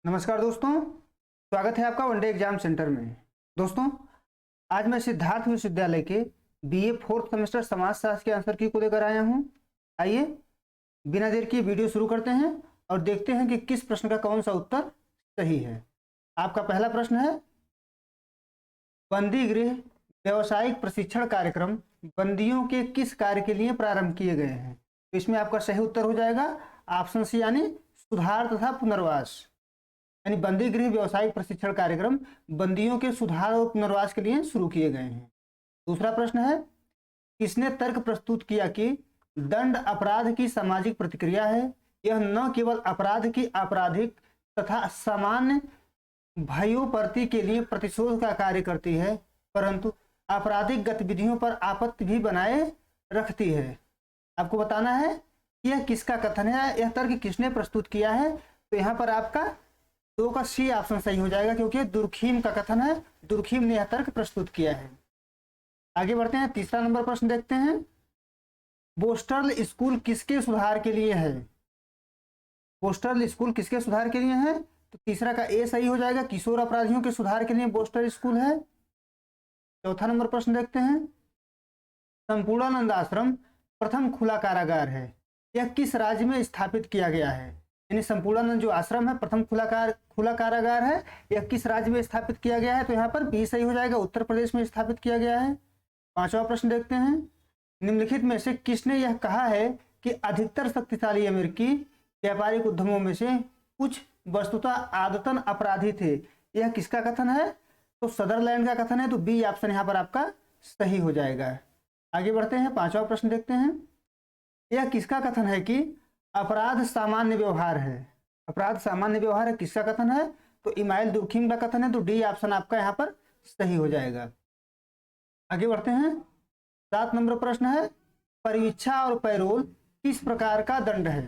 नमस्कार दोस्तों, स्वागत है आपका वनडे एग्जाम सेंटर में। दोस्तों, आज मैं सिद्धार्थ विश्वविद्यालय के बीए फोर्थ सेमेस्टर समाजशास्त्र के आंसर की को लेकर आया हूं। आइए बिना देर किए वीडियो शुरू करते हैं और देखते हैं कि किस प्रश्न का कौन सा उत्तर सही है। आपका पहला प्रश्न है, बंदी गृह व्यावसायिक प्रशिक्षण कार्यक्रम बंदियों के किस कार्य के लिए प्रारंभ किए गए हैं? तो इसमें आपका सही उत्तर हो जाएगा ऑप्शन सी, यानी सुधार तथा पुनर्वास। यानी बंदी गृह व्यावसायिक प्रशिक्षण कार्यक्रम बंदियों के सुधार और पुनर्वास के लिए शुरू किए गए हैं। दूसरा प्रश्न है, किसने तर्क प्रस्तुत किया कि दंड अपराध की सामाजिक प्रतिक्रिया है? यह न केवल अपराध की आपराधिक तथा सामान्य भयोत्पत्ति के लिए प्रतिशोध का कार्य करती है, परंतु आपराधिक गतिविधियों पर आपत्ति भी बनाए रखती है। आपको बताना है कि यह किसका कथन है, यह तर्क किसने प्रस्तुत किया है। तो यहाँ पर आपका दो का सी ऑप्शन सही हो जाएगा, क्योंकि दुर्खीम का कथन है, दुर्खीम ने यह तर्क प्रस्तुत किया है। आगे बढ़ते हैं, तीसरा नंबर प्रश्न देखते हैं, बोस्टर्ल स्कूल किसके सुधार के लिए है? बोस्टर्ल स्कूल किसके सुधार के लिए है? तो तीसरा का ए सही हो जाएगा, किशोर अपराधियों के सुधार के लिए बोस्टर स्कूल है। चौथा नंबर प्रश्न देखते हैं, संपूर्णानंद आश्रम प्रथम खुला कारागार है, यह किस राज्य में स्थापित किया गया है? यानी संपूर्णानंद जो आश्रम है प्रथम खुला कारागार है, यह किस राज्य में स्थापित किया गया है? तो यहाँ पर बी सही हो जाएगा, उत्तर प्रदेश में स्थापित किया गया है। पांचवा प्रश्न देखते हैं, निम्नलिखित में से किसने यह कहा है कि अधिकतर शक्तिशाली अमेरिकी व्यापारिक उद्यमों में से कुछ वस्तुतः आदतन अपराधी थे? यह किसका कथन है? तो सदरलैंड का कथन है, तो बी ऑप्शन यहाँ पर आपका सही हो जाएगा। आगे बढ़ते हैं, पांचवा प्रश्न देखते हैं, यह किसका कथन है कि अपराध सामान्य व्यवहार है? अपराध सामान्य व्यवहार है, किसका कथन है? तो इमाइल दुर्खीम का कथन है, तो डी ऑप्शन आपका यहाँ पर सही हो जाएगा। आगे बढ़ते हैं, 7 नंबर प्रश्न है, परीक्षा और पैरोल किस प्रकार का दंड है?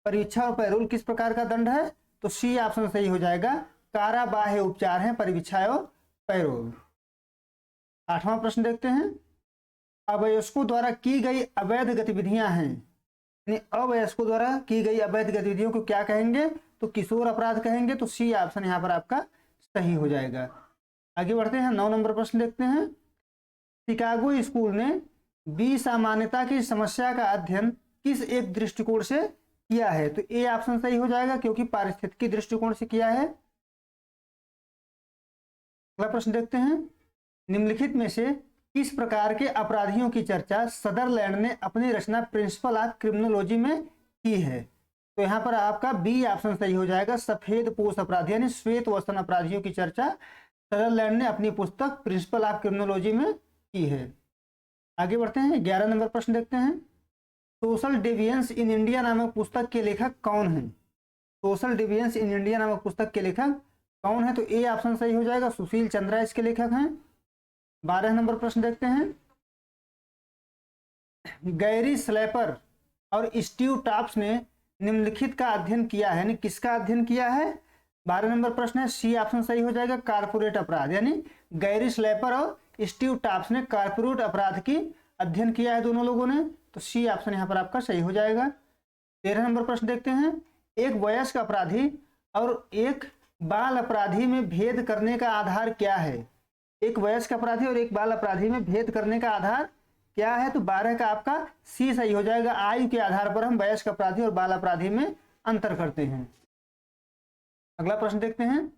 परीक्षा और पैरोल किस प्रकार का दंड है? तो सी ऑप्शन सही हो जाएगा, काराबाह्य उपचार है परीक्षा और पैरोल। 8वां प्रश्न देखते हैं, अवयस्कों द्वारा की गई अवैध गतिविधियां हैं, यानी अवयस्कों द्वारा की गई अवैध गतिविधियों को क्या कहेंगे? तो किशोर अपराध कहेंगे, तो सी ऑप्शन यहाँ पर आपका सही हो जाएगा। आगे बढ़ते हैं, 9 नंबर प्रश्न देखते हैं, शिकागो स्कूल ने विसामान्यता की समस्या का अध्ययन किस एक दृष्टिकोण से किया है? तो ए ऑप्शन सही हो जाएगा, क्योंकि पारिस्थितिकी दृष्टिकोण से किया है। अगला प्रश्न देखते हैं, निम्नलिखित में से किस प्रकार के अपराधियों की चर्चा सदरलैंड ने अपनी रचना प्रिंसिपल ऑफ क्रिमिनोलॉजी में की है? तो यहाँ पर आपका बी ऑप्शन सही हो जाएगा, सफेद पोष अपराधी यानी श्वेत वस्त्र अपराधियों की चर्चा सदरलैंड ने अपनी पुस्तक प्रिंसिपल ऑफ क्रिमिनोलॉजी में की है। आगे बढ़ते हैं, 11 नंबर प्रश्न देखते हैं, सोशल डेविएंस इन इंडिया नामक पुस्तक के लेखक कौन है? सोशल डेविएंस इन इंडिया नामक पुस्तक के लेखक कौन है? तो ए ऑप्शन सही हो जाएगा, सुशील चंद्रा इसके लेखक हैं। 12 नंबर प्रश्न देखते हैं, गैरी स्लैपर और स्टीव टॉप्स ने निम्नलिखित का अध्ययन किया है, यानी किसका अध्ययन किया है? 12 नंबर प्रश्न है, सी ऑप्शन सही हो जाएगा, कारपोरेट अपराध, यानी गैरी स्लैपर और स्टीव टॉप्स ने कारपोरेट अपराध की अध्ययन किया है दोनों लोगों ने, तो सी ऑप्शन यहाँ पर आपका सही हो जाएगा। 13 नंबर प्रश्न देखते हैं, एक वयस्क अपराधी और एक बाल अपराधी में भेद करने का आधार क्या है? एक वयस्क अपराधी और एक बाल अपराधी में भेद करने का आधार क्या है? तो 12 का आपका सी सही हो जाएगा, आयु के आधार पर हम वयस्क अपराधी और बाल अपराधी में अंतर करते हैं। अगला प्रश्न देखते हैं,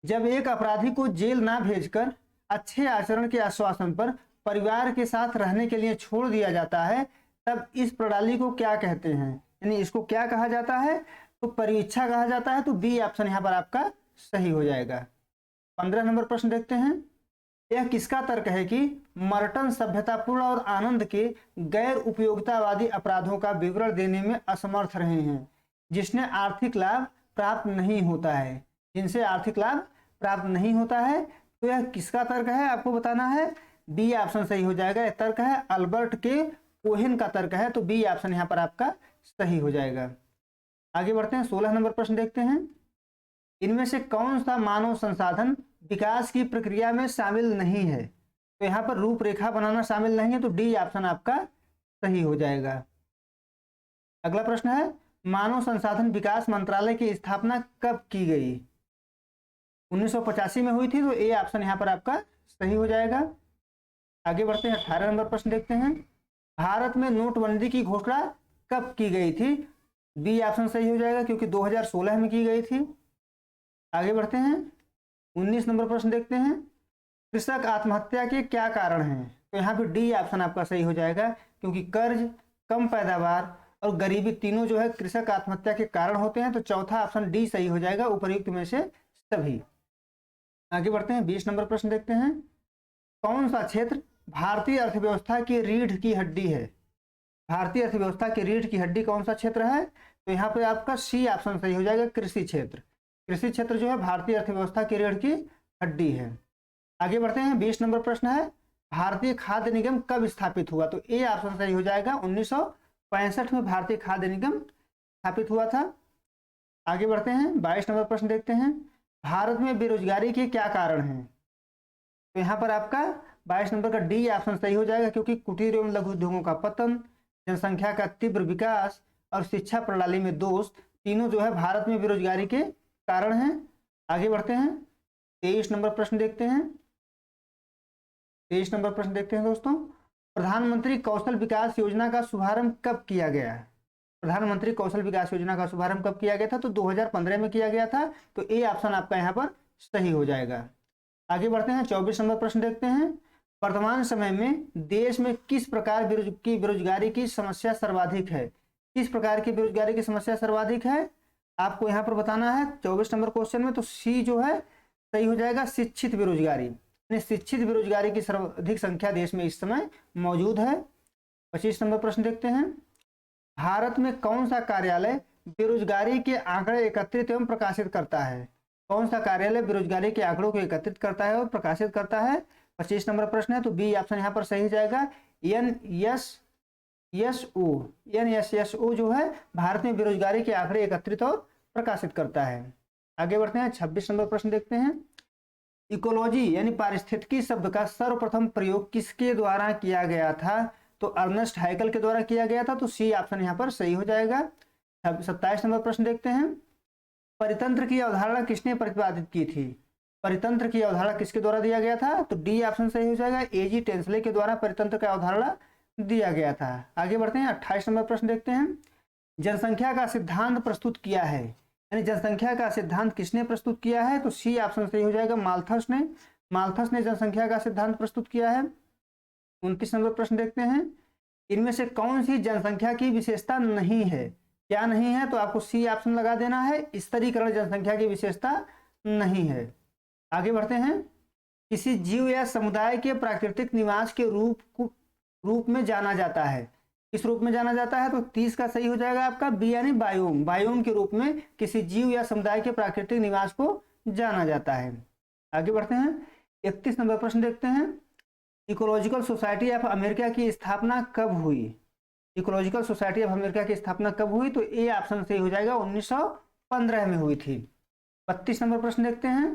जब एक अपराधी को जेल ना भेजकर अच्छे आचरण के आश्वासन पर परिवार के साथ रहने के लिए छोड़ दिया जाता है, तब इस प्रणाली को क्या कहते हैं? यानी इसको क्या कहा जाता है? तो परीक्षा कहा जाता है, तो बी ऑप्शन यहाँ पर आपका सही हो जाएगा। 15 नंबर प्रश्न देखते हैं, यह किसका तर्क है कि मर्टन सभ्यतापूर्ण और आनंद के गैर उपयोगितावादी अपराधों का विवरण देने में असमर्थ रहे हैं, जिसने आर्थिक लाभ प्राप्त नहीं होता है? जिनसे आर्थिक लाभ प्राप्त नहीं होता है, तो यह किसका तर्क है आपको बताना है। बी ऑप्शन सही हो जाएगा, यह तर्क है अल्बर्ट के कोहेन का तर्क है, तो बी ऑप्शन यहाँ पर आपका सही हो जाएगा। आगे बढ़ते हैं, 16 नंबर प्रश्न देखते हैं, इनमें से कौन सा मानव संसाधन विकास की प्रक्रिया में शामिल नहीं है? तो यहाँ पर रूपरेखा बनाना शामिल नहीं है, तो डी ऑप्शन आपका सही हो जाएगा। अगला प्रश्न है, मानव संसाधन विकास मंत्रालय की स्थापना कब की गई? 1985 में हुई थी, तो ए ऑप्शन यहाँ पर आपका सही हो जाएगा। आगे बढ़ते हैं, 18 नंबर प्रश्न देखते हैं। भारत में नोटबंदी की घोषणा कब की गई थी? बी ऑप्शन सही हो जाएगा, क्योंकि 2016 में की गई थी। आगे बढ़ते हैं, 19 नंबर प्रश्न देखते हैं। कृषक आत्महत्या के क्या कारण हैं? तो यहाँ पे डी ऑप्शन आपका सही हो जाएगा, क्योंकि कर्ज, कम पैदावार और गरीबी तीनों जो है कृषक आत्महत्या के कारण होते हैं। तो चौथा ऑप्शन डी सही हो जाएगा, उपर्युक्त में से सभी। आगे बढ़ते हैं, 20 नंबर प्रश्न देखते हैं। कौन सा क्षेत्र भारतीय अर्थव्यवस्था की रीढ़ की हड्डी है? भारतीय अर्थव्यवस्था की रीढ़ की हड्डी कौन सा क्षेत्र है? तो यहाँ पे आपका सी ऑप्शन सही हो जाएगा, कृषि क्षेत्र। कृषि क्षेत्र जो है भारतीय अर्थव्यवस्था की रीढ़ की हड्डी है। आगे बढ़ते हैं, 20 नंबर प्रश्न है, भारतीय खाद्य निगम कब स्थापित हुआ? तो ए ऑप्शन सही हो जाएगा, 1965 में भारतीय खाद्य निगम स्थापित हुआ था। आगे बढ़ते हैं, 22 नंबर प्रश्न देखते हैं। भारत में बेरोजगारी के क्या कारण हैं? तो यहाँ पर आपका 22 नंबर का डी ऑप्शन सही हो जाएगा, क्योंकि कुटीर एवं लघु उद्योगों का पतन, जनसंख्या का तीव्र विकास और शिक्षा प्रणाली में दोष तीनों जो है भारत में बेरोजगारी के कारण हैं। आगे बढ़ते हैं, 23 नंबर प्रश्न देखते हैं। 23 नंबर प्रश्न देखते हैं दोस्तों। प्रधानमंत्री कौशल विकास योजना का शुभारंभ कब किया गया? प्रधानमंत्री कौशल विकास योजना का शुभारंभ कब किया गया था? तो 2015 में किया गया था। तो ए ऑप्शन आपका यहाँ पर सही हो जाएगा। आगे बढ़ते हैं, 24 नंबर प्रश्न देखते हैं। वर्तमान समय में देश में किस प्रकार की बेरोजगारी की समस्या सर्वाधिक है? किस प्रकार की बेरोजगारी की समस्या सर्वाधिक है आपको यहाँ पर बताना है 24 नंबर क्वेश्चन में। तो सी जो है सही हो जाएगा, शिक्षित बेरोजगारी। शिक्षित बेरोजगारी की सर्वाधिक संख्या देश में इस समय मौजूद है। 25 नंबर प्रश्न देखते हैं। भारत में कौन सा कार्यालय बेरोजगारी के आंकड़े एकत्रित एवं प्रकाशित करता है? कौन सा कार्यालय बेरोजगारी के आंकड़ों को एकत्रित करता है और प्रकाशित करता है? 25 नंबर प्रश्न है, तो बी ऑप्शन यहाँ पर सही जाएगा, NSSO जो है भारत में बेरोजगारी के आंकड़े एकत्रित और प्रकाशित करता है। आगे बढ़ते हैं, 26 नंबर प्रश्न देखते हैं। इकोलॉजी यानी पारिस्थितिकी शब्द का सर्वप्रथम प्रयोग किसके द्वारा किया गया था? तो अर्नेस्ट हाइकल के द्वारा किया गया था। तो सी ऑप्शन यहाँ पर सही हो जाएगा। 27 नंबर प्रश्न देखते हैं। परितंत्र की अवधारणा किसने प्रतिपादित की थी? परितंत्र की अवधारणा किसके द्वारा दिया गया था? तो डी ऑप्शन सही हो जाएगा, एजी टेंसले के द्वारा परितंत्र का अवधारणा दिया गया था। आगे बढ़ते हैं, 28 नंबर प्रश्न देखते हैं। जनसंख्या का सिद्धांत प्रस्तुत किया है, यानी जनसंख्या का सिद्धांत किसने प्रस्तुत किया है? तो सी ऑप्शन सही हो जाएगा, माल्थस ने। माल्थस ने जनसंख्या का सिद्धांत प्रस्तुत किया है। 29 नंबर प्रश्न देखते हैं। इनमें से कौन सी जनसंख्या की विशेषता नहीं है? क्या नहीं है? तो आपको सी ऑप्शन लगा देना है, स्तरीकरण जनसंख्या की विशेषता नहीं है। आगे बढ़ते हैं, किसी जीव या समुदाय के प्राकृतिक निवास के रूप में जाना जाता है। किस रूप में जाना जाता है? तो 30 का सही हो जाएगा आपका, बी यानी बायोम। बायोम के रूप में किसी जीव या समुदाय के प्राकृतिक निवास को जाना जाता है। आगे बढ़ते हैं, 31 नंबर प्रश्न देखते हैं। इकोलॉजिकल सोसाइटी ऑफ अमेरिका की स्थापना कब हुई? इकोलॉजिकल सोसाइटी ऑफ अमेरिका की स्थापना कब हुई? तो ए ऑप्शन सही हो जाएगा, 1915 में हुई थी। 32 नंबर प्रश्न देखते हैं।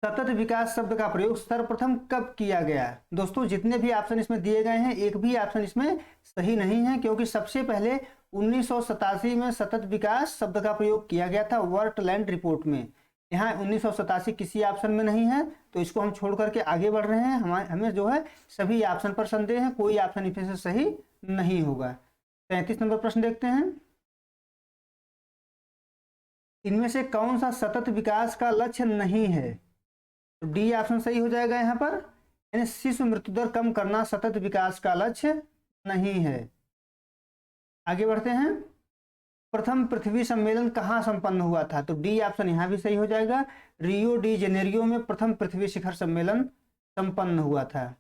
सतत विकास शब्द का प्रयोग सर्वप्रथम कब किया गया? दोस्तों जितने भी ऑप्शन इसमें दिए गए हैं, एक भी ऑप्शन इसमें सही नहीं है, क्योंकि सबसे पहले 1987 में सतत विकास शब्द का प्रयोग किया गया था वर्टलैंड रिपोर्ट में। यहाँ 1987 किसी ऑप्शन में नहीं है, तो इसको हम छोड़ करके आगे बढ़ रहे हैं। हमें जो है सभी ऑप्शन पर संदेह है, कोई ऑप्शन इसमें से सही नहीं होगा। 33 नंबर प्रश्न देखते हैं। इनमें से कौन सा सतत विकास का लक्ष्य नहीं है? तो डी ऑप्शन सही हो जाएगा यहाँ पर, यानी शिशु मृत्यु दर कम करना सतत विकास का लक्ष्य नहीं है। आगे बढ़ते हैं, प्रथम पृथ्वी सम्मेलन कहाँ संपन्न हुआ था? तो डी ऑप्शन यहाँ भी सही हो जाएगा, रियो डी जेनेरियो में प्रथम पृथ्वी शिखर सम्मेलन संपन्न हुआ था।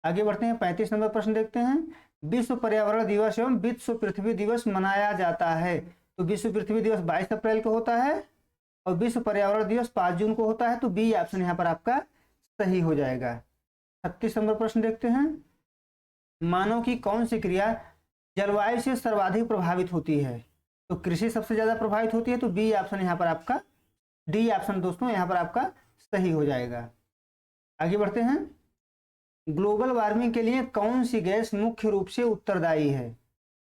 आगे बढ़ते हैं, 35 नंबर प्रश्न देखते हैं। विश्व पर्यावरण दिवस एवं विश्व पृथ्वी दिवस मनाया जाता है। तो विश्व पृथ्वी दिवस 22 अप्रैल को होता है और विश्व पर्यावरण दिवस 5 जून को होता है। तो बी ऑप्शन यहाँ पर आपका सही हो जाएगा। 36 नंबर प्रश्न देखते हैं। मानव की कौन सी क्रिया जलवायु से सर्वाधिक प्रभावित होती है? तो कृषि सबसे ज्यादा प्रभावित होती है। तो बी ऑप्शन यहाँ पर आपका, डी ऑप्शन दोस्तों यहाँ पर आपका सही हो जाएगा। आगे बढ़ते हैं, ग्लोबल वार्मिंग के लिए कौन सी गैस मुख्य रूप से उत्तरदायी है?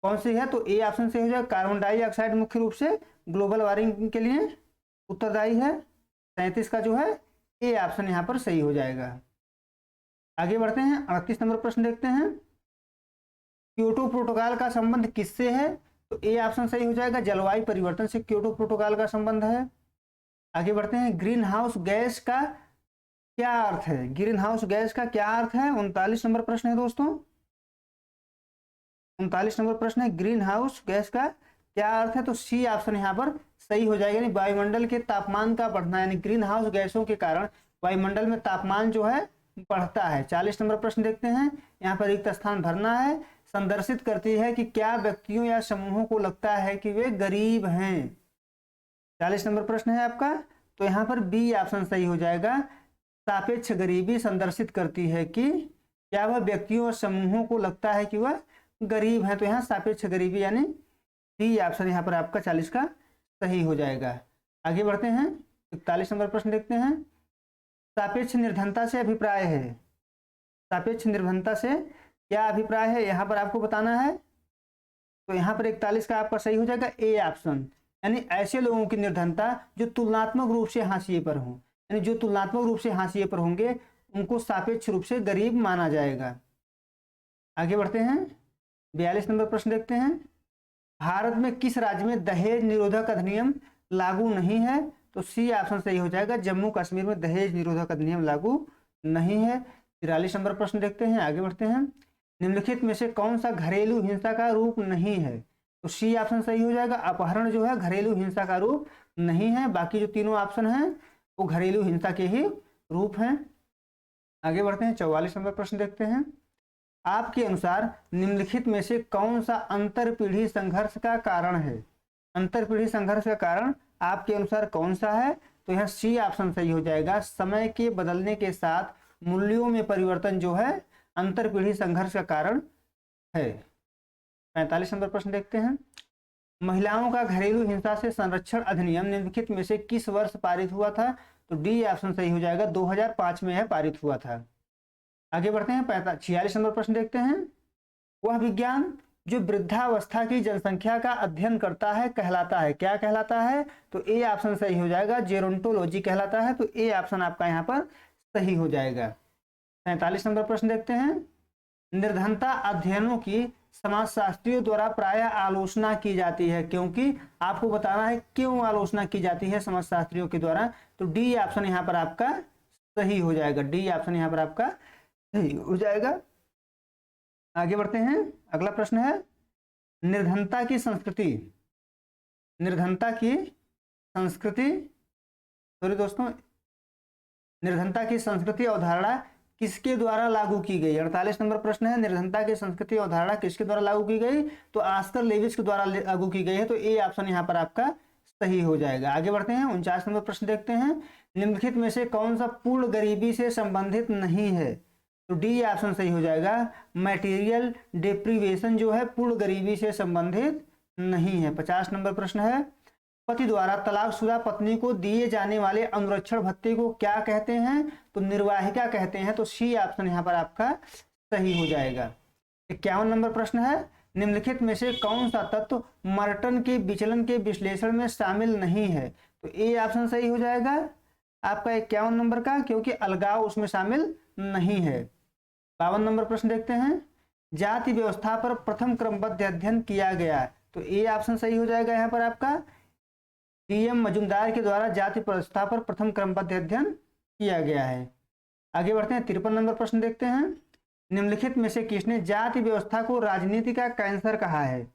कौन सी है? तो ए ऑप्शन सही हो जाएगा। कार्बन डाइऑक्साइड मुख्य रूप से ग्लोबल वार्मिंग के लिए उत्तरदायी है। 37 का जो है ए ऑप्शन यहाँ पर सही हो जाएगा। आगे बढ़ते हैं, 38 नंबर प्रश्न देखते हैं। क्योटो प्रोटोकॉल का संबंध किससे है? तो ए ऑप्शन सही हो जाएगा। जलवायु परिवर्तन से क्योटो प्रोटोकॉल का संबंध है। आगे बढ़ते हैं, ग्रीन हाउस गैस का क्या अर्थ है? ग्रीन हाउस गैस का क्या अर्थ है? 39 नंबर प्रश्न है दोस्तों। 39 नंबर प्रश्न है, ग्रीन हाउस गैस का क्या अर्थ है? तो सी ऑप्शन यहाँ पर सही हो जाएगा, यानी वायुमंडल के तापमान का बढ़ना, यानी ग्रीन हाउस गैसों के कारण वायुमंडल में तापमान जो है बढ़ता है। 40 नंबर प्रश्न देखते हैं। यहाँ पर रिक्त स्थान भरना है। संदर्शित करती है कि क्या व्यक्तियों या समूहों को लगता है कि वे गरीब हैं। 40 नंबर प्रश्न है आपका, तो यहाँ पर बी ऑप्शन सही हो जाएगा। सापेक्ष गरीबी संदर्शित करती है कि क्या वह व्यक्तियों और समूहों को लगता है कि वह गरीब है। तो यहाँ सापेक्ष गरीबी यानी डी ऑप्शन यहाँ पर आपका 40 का सही हो जाएगा। आगे बढ़ते हैं, 41 नंबर प्रश्न देखते हैं। सापेक्ष निर्धनता से अभिप्राय है। सापेक्ष निर्धनता से क्या अभिप्राय है, यहाँ पर आपको बताना है। तो यहाँ पर 41 का आपका सही हो जाएगा ए ऑप्शन, यानी ऐसे लोगों की निर्धनता जो तुलनात्मक रूप से हाशिए पर हों, यानी जो तुलनात्मक रूप से हाशिए पर होंगे उनको सापेक्ष रूप से गरीब माना जाएगा। आगे बढ़ते हैं, 42 नंबर प्रश्न देखते हैं। भारत में किस राज्य में दहेज निरोधक अधिनियम लागू नहीं है? तो सी ऑप्शन सही हो जाएगा। जम्मू कश्मीर में दहेज निरोधक अधिनियम लागू नहीं है। 43 नंबर प्रश्न देखते हैं। आगे बढ़ते हैं, निम्नलिखित में से कौन सा घरेलू हिंसा का रूप नहीं है? तो सी ऑप्शन सही हो जाएगा। अपहरण जो है घरेलू हिंसा का रूप नहीं है, बाकी जो तीनों ऑप्शन हैं वो घरेलू हिंसा के ही रूप हैं। आगे बढ़ते हैं, 44 नंबर प्रश्न देखते हैं। आपके अनुसार निम्नलिखित में से कौन सा अंतर पीढ़ी संघर्ष का कारण है? अंतर पीढ़ी संघर्ष का कारण आपके अनुसार कौन सा है? तो यहाँ सी ऑप्शन सही हो जाएगा। समय के बदलने के साथ मूल्यों में परिवर्तन जो है अंतर पीढ़ी संघर्ष का कारण है। 45 नंबर प्रश्न देखते हैं। महिलाओं का घरेलू हिंसा से संरक्षण अधिनियम निम्नलिखित में से किस वर्ष पारित हुआ था? तो डी ऑप्शन सही हो जाएगा। 2005 में यह पारित हुआ था। आगे बढ़ते हैं, 46 नंबर प्रश्न देखते हैं। वह विज्ञान जो वृद्धावस्था की जनसंख्या का अध्ययन करता है कहलाता है, क्या कहलाता है? तो ए ऑप्शन सही हो जाएगा। जेरोंटोलॉजी कहलाता है। तो ए ऑप्शन आपका यहाँ पर सही हो जाएगा। 47 नंबर प्रश्न देखते हैं। निर्धनता अध्ययनों की समाजशास्त्रियों द्वारा प्रायः आलोचना की जाती है, क्योंकि आपको बताना है क्यों आलोचना की जाती है समाजशास्त्रियों के द्वारा। तो डी ऑप्शन यहाँ पर आपका सही हो जाएगा। डी ऑप्शन यहाँ पर आपका सही हो जाएगा। आगे बढ़ते हैं, अगला प्रश्न है, निर्धनता की संस्कृति। निर्धनता की संस्कृति, सॉरी दोस्तों, निर्धनता की संस्कृति अवधारणा किसके द्वारा लागू की गई? 48 नंबर प्रश्न है। निर्धनता की संस्कृति अवधारणा किसके द्वारा लागू की गई? तो ऑस्कर लेविस के द्वारा लागू की गई है। तो ए ऑप्शन यहाँ पर आपका सही हो जाएगा। आगे बढ़ते हैं, 49 नंबर प्रश्न देखते हैं। निम्नलिखित में से कौन सा पूर्ण गरीबी से संबंधित नहीं है? तो डी ऑप्शन सही हो जाएगा। मटेरियल डिप्रीवेशन जो है पूर्ण गरीबी से संबंधित नहीं है। 50 नंबर प्रश्न है। पति द्वारा तलाकशुदा पत्नी को दिए जाने वाले अनुरक्षण भत्ते को क्या कहते हैं? तो निर्वाहिका कहते हैं। तो सी ऑप्शन यहाँ पर आपका सही हो जाएगा। 51 नंबर प्रश्न है। निम्नलिखित में से कौन सा तत्व मर्टन के विचलन के विश्लेषण में शामिल नहीं है? तो ए ऑप्शन सही हो जाएगा आपका 51 नंबर का, क्योंकि अलगाव उसमें शामिल नहीं है। 52 नंबर प्रश्न देखते हैं। जाति व्यवस्था पर प्रथम क्रमबद्ध अध्ययन किया गया। तो ए ऑप्शन सही हो जाएगा यहाँ पर आपका। डी.एम. मजुमदार के द्वारा जाति व्यवस्था पर प्रथम क्रमबद्ध अध्ययन किया गया है। आगे बढ़ते हैं, 53 नंबर प्रश्न देखते हैं। निम्नलिखित में से किसने जाति व्यवस्था को राजनीति का कैंसर कहा है?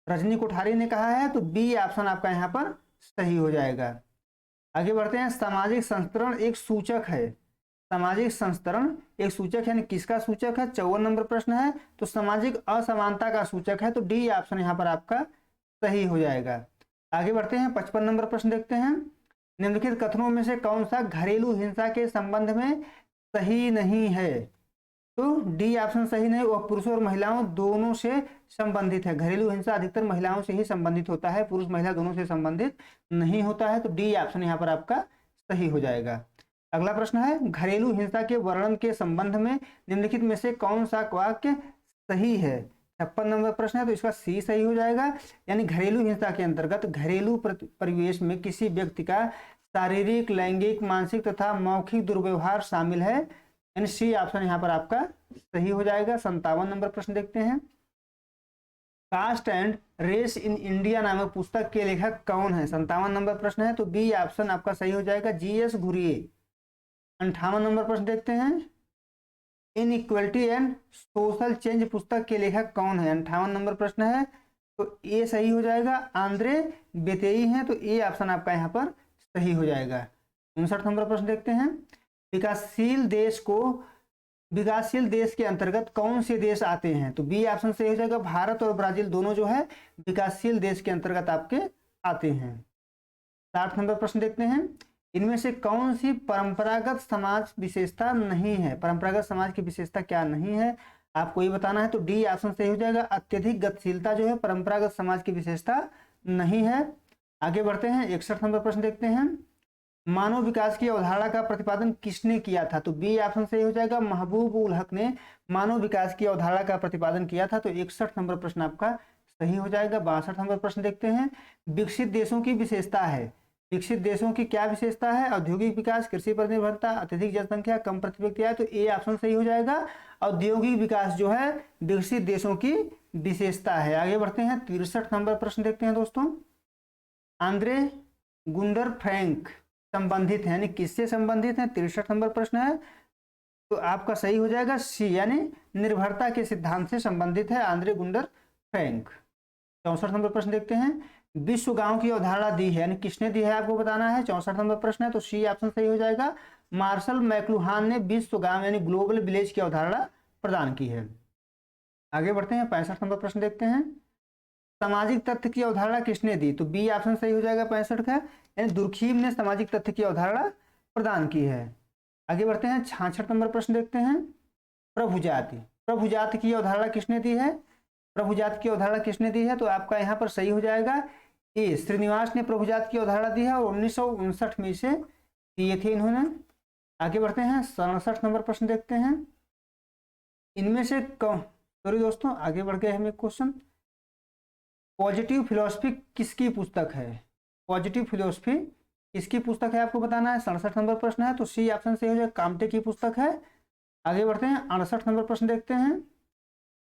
रजनी कोठारी ने कहा है। तो बी ऑप्शन आपका यहाँ पर सही हो जाएगा। आगे बढ़ते हैं, सामाजिक संस्तरण एक सूचक है। सामाजिक संस्तरण एक सूचक है, किसका सूचक है? 54 नंबर प्रश्न है। तो सामाजिक असमानता का सूचक है। तो डी ऑप्शन यहाँ पर आपका सही हो जाएगा। आगे बढ़ते हैं, 55 नंबर प्रश्न देखते हैं। निम्नलिखित कथनों में से कौन सा घरेलू हिंसा के संबंध में सही नहीं है? तो डी ऑप्शन सही नहीं। वह पुरुषों और महिलाओं दोनों से संबंधित है। घरेलू हिंसा अधिकतर महिलाओं से ही संबंधित होता है, पुरुष महिला दोनों से संबंधित नहीं होता है। तो डी ऑप्शन यहाँ पर आपका सही हो जाएगा। अगला प्रश्न है, घरेलू हिंसा के वर्णन के संबंध में निम्नलिखित में से कौन सा वाक्य सही है? 56 नंबर प्रश्न है, तो इसका सी सही हो जाएगा। यानी घरेलू हिंसा के अंतर्गत घरेलू परिवेश में किसी व्यक्ति का शारीरिक, लैंगिक, मानसिक तथा मौखिक दुर्व्यवहार शामिल है। यानी सी ऑप्शन यहाँ पर आपका सही हो जाएगा। 57 नंबर प्रश्न देखते हैं। Caste and race in India नामक पुस्तक के लेखक कौन है? 57 नंबर प्रश्न है, तो बी ऑप्शन आपका सही हो जाएगा, जीएस घुरिये। 58 नंबर प्रश्न देखते हैं। इनइक्वलिटी एंड सोशल चेंज पुस्तक के लेखक कौन है? 58 नंबर प्रश्न है, तो ए सही हो जाएगा, आंद्रे बेतेई हैं, तो ए ऑप्शन आपका यहाँ पर सही हो जाएगा। 59 नंबर प्रश्न देखते हैं। विकासशील देश के अंतर्गत कौन से देश आते हैं? तो बी ऑप्शन सही हो जाएगा, भारत और ब्राजील दोनों जो है विकासशील देश के अंतर्गत आपके आते हैं। 60 नंबर प्रश्न देखते हैं। इनमें से कौन सी परंपरागत समाज विशेषता नहीं है? परंपरागत समाज की विशेषता क्या नहीं है, आपको ये बताना है। तो डी ऑप्शन सही हो जाएगा, अत्यधिक गतिशीलता जो है परंपरागत समाज की विशेषता नहीं है। आगे बढ़ते हैं। 61 नंबर प्रश्न देखते हैं। मानव विकास की अवधारणा का प्रतिपादन किसने किया था? तो बी ऑप्शन सही हो जाएगा, महबूब उल हक ने मानव विकास की अवधारणा का प्रतिपादन किया था। तो 61 नंबर प्रश्न आपका सही हो जाएगा। 62 नंबर प्रश्न देखते हैं। विकसित देशों की विशेषता है, विकसित देशों की क्या विशेषता है? औद्योगिक विकास, कृषि पर निर्भरता, अत्यधिक जनसंख्या, कम प्रति व्यक्ति आय। तो ए ऑप्शन सही हो जाएगा, औद्योगिक विकास जो है विकसित देशों की विशेषता है। आगे बढ़ते हैं। 63 नंबर प्रश्न देखते हैं दोस्तों। आंद्रे गुंडर फ्रैंक संबंधित है, यानी किससे संबंधित है? 63 नंबर प्रश्न है, तो आपका सही हो जाएगा सी, यानी निर्भरता के सिद्धांत से संबंधित है आंद्रे गुंडर फ्रैंक। 64 नंबर प्रश्न देखते हैं। विश्व गांव की अवधारणा दी है, यानी किसने दी है आपको बताना है। 64 नंबर प्रश्न है, तो सी ऑप्शन सही हो जाएगा, मार्शल मैक्लुहान ने विश्व गांव यानी ग्लोबल विलेज की अवधारणा प्रदान की है। आगे बढ़ते हैं। 65 नंबर प्रश्न देखते हैं। सामाजिक तथ्य की अवधारणा किसने दी? तो बी ऑप्शन सही हो जाएगा 65 का, यानी दुर्खीम ने सामाजिक तथ्य की अवधारणा प्रदान की है। आगे बढ़ते हैं। 66 नंबर प्रश्न देखते हैं। प्रभु जाति, प्रभु जाति की अवधारणा किसने दी है? प्रभु जाति की अवधारणा किसने दी है? तो आपका यहाँ पर सही हो जाएगा ए, श्रीनिवास ने प्रभु जाति की अवधारणा दी है और 1959 में इसे दिए थे इन्होंने। आगे बढ़ते हैं। 67 नंबर प्रश्न देखते हैं। इनमें से सॉरी दोस्तों, आगे बढ़ गए हमें क्वेश्चन। पॉजिटिव फिलोसफी किसकी पुस्तक है? पॉजिटिव फिलोसफी किसकी पुस्तक है आपको बताना है। 67 नंबर प्रश्न है, तो सी ऑप्शन से हो जाए, काम्टे की पुस्तक है। आगे बढ़ते हैं। 68 नंबर प्रश्न देखते हैं।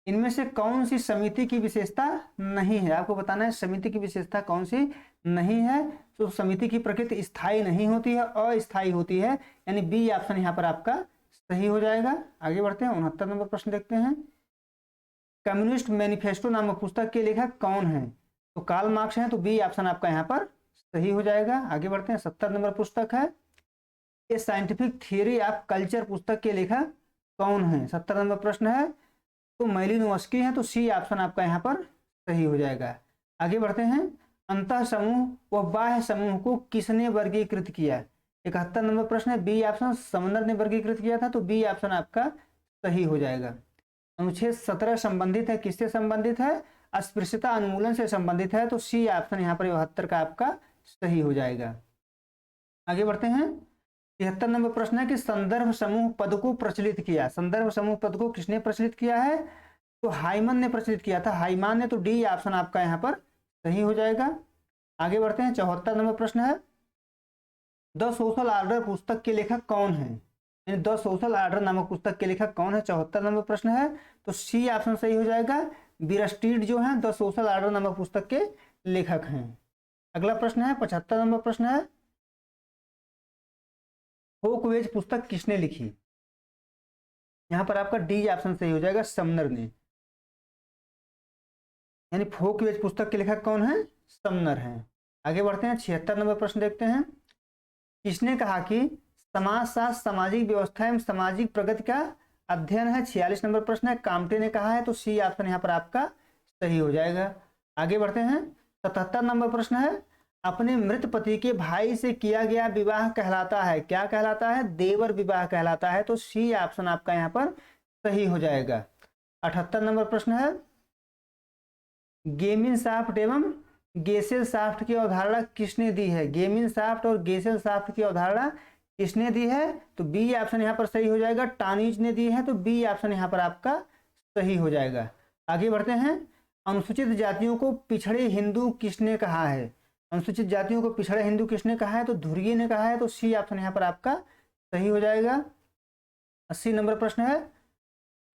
इनमें से कौन सी समिति की विशेषता नहीं है, आपको बताना है समिति की विशेषता कौन सी नहीं है। तो समिति की प्रकृति स्थायी नहीं होती है, अस्थायी होती है, यानी बी ऑप्शन यहाँ पर आपका सही हो जाएगा। आगे बढ़ते हैं। 69 नंबर प्रश्न देखते हैं। कम्युनिस्ट मैनिफेस्टो नामक पुस्तक के लेखक कौन है? तो कार्ल मार्क्स हैं, तो बी ऑप्शन आपका यहाँ पर सही हो जाएगा। आगे बढ़ते हैं। 70 नंबर पुस्तक है ए साइंटिफिक थियरी ऑफ कल्चर पुस्तक के लेखक कौन है? 70 नंबर प्रश्न है, तो मैलिनोव्स्की है, तो सी ऑप्शन आपका यहाँ पर सही हो जाएगा। आगे बढ़ते हैं। अंतः समूह व बाह्य समूह को किसने वर्गीकृत किया? 71 नंबर प्रश्न है, बी ऑप्शन समंदर ने वर्गीकृत किया था, तो बी ऑप्शन आपका सही हो जाएगा। अनुच्छेद 17 संबंधित है, किससे संबंधित है? अस्पृश्यता उन्मूलन से संबंधित है, तो सी ऑप्शन यहाँ पर 72 का आपका सही हो जाएगा। आगे बढ़ते हैं। 73 नंबर प्रश्न है कि संदर्भ समूह पद को प्रचलित किया, संदर्भ समूह पद को किसने प्रचलित किया है? तो हाइमन ने प्रचलित किया था, हाइमान ने, तो डी ऑप्शन आपका यहाँ पर सही हो जाएगा। आगे बढ़ते हैं। 74 नंबर प्रश्न है द सोशल ऑर्डर पुस्तक के लेखक कौन है? द सोशल ऑर्डर नामक पुस्तक के लेखक कौन है? 74 नंबर प्रश्न है, तो सी ऑप्शन सही हो जाएगा, बीरस्टीड जो है द सोशल ऑर्डर नामक पुस्तक के लेखक हैं। अगला प्रश्न है 75 नंबर प्रश्न है फोकवेज पुस्तक किसने लिखी? यहां पर आपका डी ऑप्शन सही हो जाएगा, समनर ने, यानी फोकवेज पुस्तक के लेखक कौन है? समनर हैं। आगे बढ़ते हैं। 76 नंबर प्रश्न देखते हैं। किसने कहा कि समाजशास्त्र सामाजिक व्यवस्था एवं सामाजिक प्रगति का अध्ययन है? 46 नंबर प्रश्न है, काम्टे ने कहा है, तो सी ऑप्शन यहाँ पर आपका सही हो जाएगा। आगे बढ़ते हैं। 77 नंबर प्रश्न है अपने मृत पति के भाई से किया गया विवाह कहलाता है, क्या कहलाता है? देवर विवाह कहलाता है, तो सी ऑप्शन आपका यहाँ पर सही हो जाएगा। 78 नंबर प्रश्न है गेमिनशाफ्ट एवं गेसेलशाफ्ट की अवधारणा किसने दी है? गेमिनशाफ्ट और गेसेलशाफ्ट की अवधारणा किसने दी है? तो बी ऑप्शन यहाँ पर सही हो जाएगा, टानीज ने दी है, तो बी ऑप्शन यहाँ पर आपका सही हो जाएगा। आगे बढ़ते हैं। अनुसूचित जातियों को पिछड़े हिंदू किसने कहा है? अनुसूचित जातियों को पिछड़े हिंदू किसने कहा है? तो धुर्गे ने कहा है। तो सी ऑप्शन यहाँ पर आपका सही हो जाएगा। 80 नंबर प्रश्न है,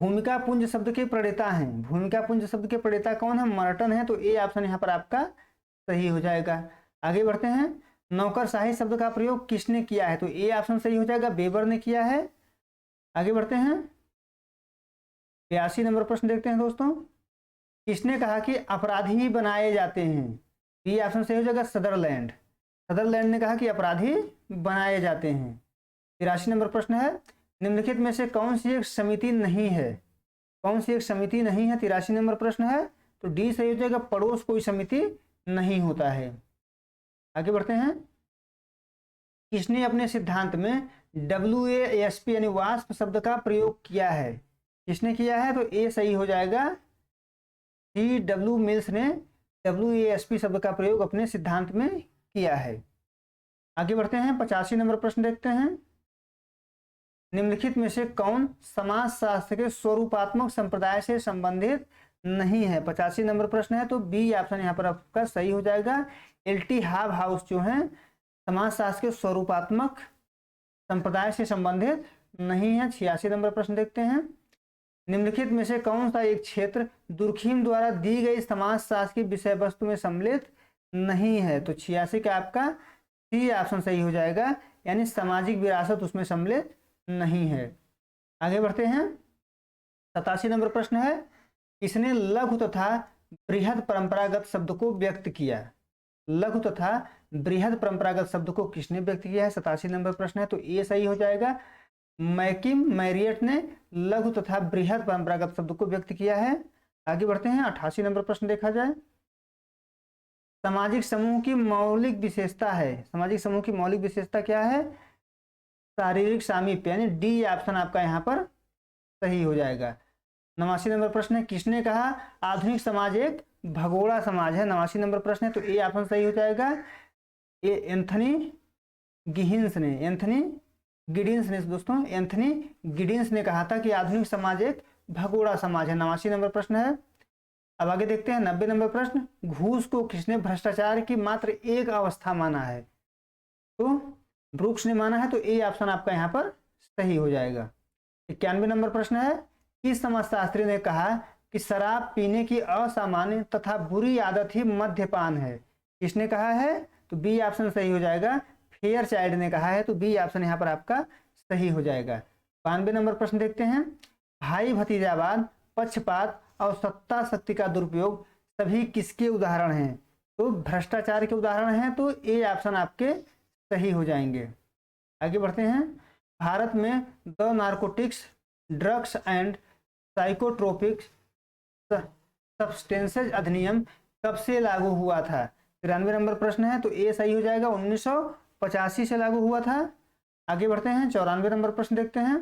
भूमिका पुंज शब्द के प्रणेता हैं। भूमिका पुंज शब्द के प्रणेता कौन है? मर्टन है। तो ए ऑप्शन यहाँ पर आपका सही हो जाएगा। आगे बढ़ते हैं। नौकरशाही शब्द का प्रयोग किसने किया है? तो ए ऑप्शन सही हो जाएगा, वेबर ने किया है। आगे बढ़ते हैं। 82 नंबर प्रश्न देखते हैं दोस्तों, किसने कहा कि अपराधी बनाए जाते हैं? बी ऑप्शन सही हो जाएगा, सदरलैंड। सदरलैंड ने कहा कि अपराधी बनाए जाते हैं। 83 नंबर प्रश्न है, निम्नलिखित में से कौन सी एक समिति नहीं है? कौन सी एक समिति नहीं है? 83 नंबर प्रश्न है। तो डी सही हो जाएगा, पड़ोस कोई समिति नहीं होता है। आगे बढ़ते हैं। किसने अपने सिद्धांत में WASP यानी वाष्प शब्द का प्रयोग किया है? किसने किया है? तो ए सही हो जाएगा, C.W. मिल्स ने WASP शब्द का प्रयोग अपने सिद्धांत में किया है। आगे बढ़ते हैं। 85 नंबर प्रश्न देखते हैं, निम्नलिखित में से कौन समाजशास्त्र के स्वरूपात्मक संप्रदाय से संबंधित नहीं है? 85 नंबर प्रश्न है। तो बी ऑप्शन यहाँ पर आपका सही हो जाएगा। LT हाउस जो है समाजशास्त्र के स्वरूपात्मक संप्रदाय से संबंधित नहीं है। 86 नंबर प्रश्न देखते हैं, निम्नलिखित में से कौन सा एक क्षेत्र दुर्खिम द्वारा दी गई समाजशास्त्र की विषय वस्तु में सम्मिलित नहीं है? तो 86 का आपका सी ऑप्शन सही हो जाएगा, यानी सामाजिक विरासत उसमें सम्मिलित नहीं है। आगे बढ़ते हैं। 87 नंबर प्रश्न है, किसने लघु तथा बृहद परंपरागत शब्द को व्यक्त किया? लघु तथा बृहद परंपरागत शब्द को किसने व्यक्त किया है? 87 नंबर प्रश्न है। तो ए सही हो जाएगा, मैकिम मैरियट ने लघु तथा बृहद परंपरागत शब्द को व्यक्त किया है। आगे बढ़ते हैं। 88 नंबर प्रश्न देखा जाए, सामाजिक समूह की मौलिक विशेषता है। सामाजिक समूह की मौलिक विशेषता क्या है? शारीरिक सामीप्य, यानी डी ऑप्शन आपका यहाँ पर सही हो जाएगा। 89 नंबर प्रश्न है, किसने कहा आधुनिक समाज एक भगोड़ा समाज है? 89 नंबर प्रश्न है। तो ए ऑप्शन सही हो जाएगा, ए एंथनी गिडिंस ने। एंथनी गिडिंस ने दोस्तों, एंथनी गिडिंस ने कहा था कि आधुनिक समाज एक भगोड़ा समाज है। 89 नंबर प्रश्न है। अब आगे देखते हैं। 90 नंबर प्रश्न, घूस को किसने भ्रष्टाचार की मात्र एक अवस्था माना है? तो ब्रूक्स ने माना है। तो ए ऑप्शन आपका यहाँ पर सही हो जाएगा। 91 नंबर प्रश्न है, किस समाजशास्त्री ने कहा कि शराब पीने की असामान्य तथा बुरी आदत ही मद्यपान है? किसने कहा है? तो बी ऑप्शन सही हो जाएगा, फेयर चाइल्ड ने कहा है। तो बी ऑप्शन यहाँ पर आपका सही हो जाएगा। 92 नंबर प्रश्न देखते हैं, भाई भतीजावाद, पक्षपात और सत्ता शक्ति का दुरुपयोग सभी किसके उदाहरण हैं? तो भ्रष्टाचार के उदाहरण हैं। तो ए ऑप्शन आपके सही हो जाएंगे। आगे बढ़ते हैं। भारत में the narcotics drugs and psychotropics substances अधिनियम कब से लागू हुआ था? 93 नंबर प्रश्न है। तो ए सही हो जाएगा, 1985 से लागू हुआ था। आगे बढ़ते हैं। 94 नंबर प्रश्न देखते हैं,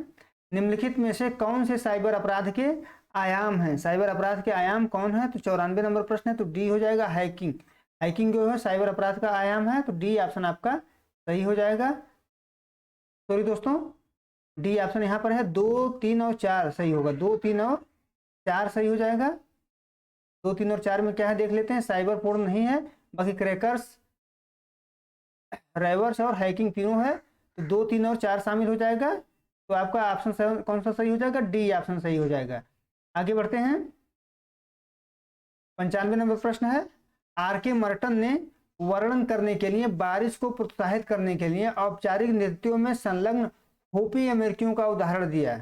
निम्नलिखित में से कौन से साइबर अपराध के आयाम हैं? साइबर अपराध के आयाम कौन है? तो 94 नंबर प्रश्न है। तो डी हो जाएगा, हैकिंग। हैकिंग जो है साइबर अपराध का आयाम है। तो डी ऑप्शन आपका सही हो जाएगा। सॉरी दोस्तों, डी ऑप्शन यहाँ पर है। 2, 3 और 4 सही होगा। 2, 3 और 4 सही हो जाएगा। 2, 3 और 4 में क्या है देख लेते हैं। साइबर पोर्न नहीं है, बाकी क्रैकर्स, रैवर्स और हैकिंग तीनों है। तो 2, 3 और 4 शामिल हो जाएगा। तो आपका ऑप्शन कौन सा सही हो जाएगा? डी ऑप्शन सही हो जाएगा। आगे बढ़ते हैं। 95 नंबर प्रश्न है, R.K. मर्टन ने वर्णन करने के लिए, बारिश को प्रोत्साहित करने के लिए औपचारिक नृत्यों में संलग्न होपी अमेरिकियों का उदाहरण दिया।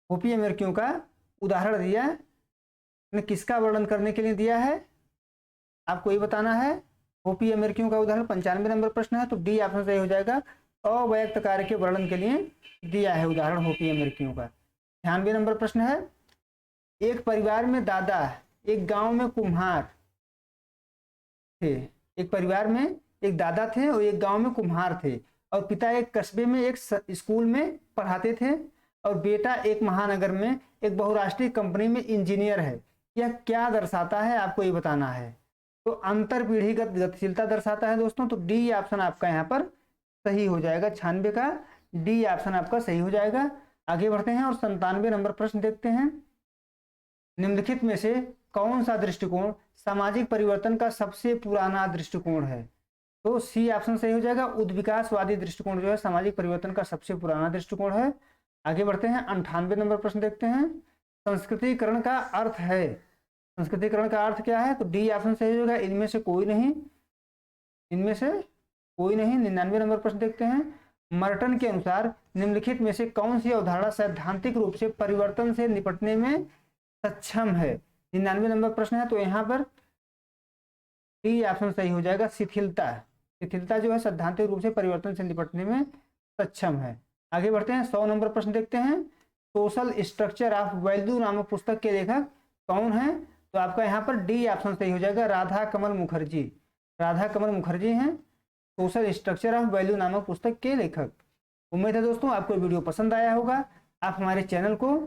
होपी अमेरिकियों का उदाहरण दिया ने किसका वर्णन करने के लिए दिया है? आपको ये बताना है। होपी अमेरिकियों का उदाहरण 95 नंबर प्रश्न है। तो डी ऑप्शन सही हो जाएगा, अव्यक्त कार्य के वर्णन के लिए दिया है उदाहरण होपी अमेरिकियों का। 96 नंबर प्रश्न है, एक परिवार में दादा एक गांव में कुम्हार थे। एक परिवार में एक दादा थे और एक गांव में कुम्हार थे, और पिता एक कस्बे में एक स्कूल में पढ़ाते थे, और बेटा एक महानगर में एक बहुराष्ट्रीय कंपनी में इंजीनियर है। यह क्या दर्शाता है? आपको ये बताना है। तो अंतर पीढ़ीगत गतिशीलता दर्शाता है दोस्तों। तो डी ऑप्शन आपका यहाँ पर सही हो जाएगा। 96 का डी ऑप्शन आपका सही हो जाएगा। आगे बढ़ते हैं और 97 नंबर प्रश्न देखते हैं, निम्नलिखित में से कौन सा दृष्टिकोण सामाजिक परिवर्तन का सबसे पुराना दृष्टिकोण है? तो सी ऑप्शन सही हो जाएगा। उद्विकासवादी दृष्टिकोण जो है सामाजिक परिवर्तन का सबसे पुराना दृष्टिकोण है। आगे बढ़ते हैं, 98 नंबर प्रश्न देखते हैं। संस्कृतिकरण का अर्थ है, संस्कृतिकरण का अर्थ क्या है? तो डी ऑप्शन सही होगा, इनमें से कोई नहीं, इनमें से कोई नहीं। 99 नंबर प्रश्न देखते हैं। मर्टन के अनुसार निम्नलिखित में से कौन सी अवधारणा सैद्धांतिक रूप से परिवर्तन से निपटने में सक्षम है? 99 नंबर प्रश्न है, तो यहाँ पर डी ऑप्शन सही हो जाएगा, शिथिलता। शिथिलता जो है सैद्धांतिक रूप से परिवर्तन से निपटने में सक्षम है। आगे बढ़ते हैं, 100 नंबर प्रश्न देखते हैं। सोशल स्ट्रक्चर ऑफ वैल्यू नामक पुस्तक के लेखक कौन है? तो आपका यहाँ पर डी ऑप्शन सही हो जाएगा, राधा कमल मुखर्जी। राधा कमल मुखर्जी हैं सोशल स्ट्रक्चर ऑफ वैल्यू नामक पुस्तक के लेखक। उम्मीद है दोस्तों आपको वीडियो पसंद आया होगा। आप हमारे चैनल को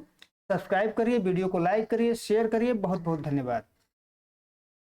सब्सक्राइब करिए, वीडियो को लाइक करिए, शेयर करिए। बहुत बहुत धन्यवाद।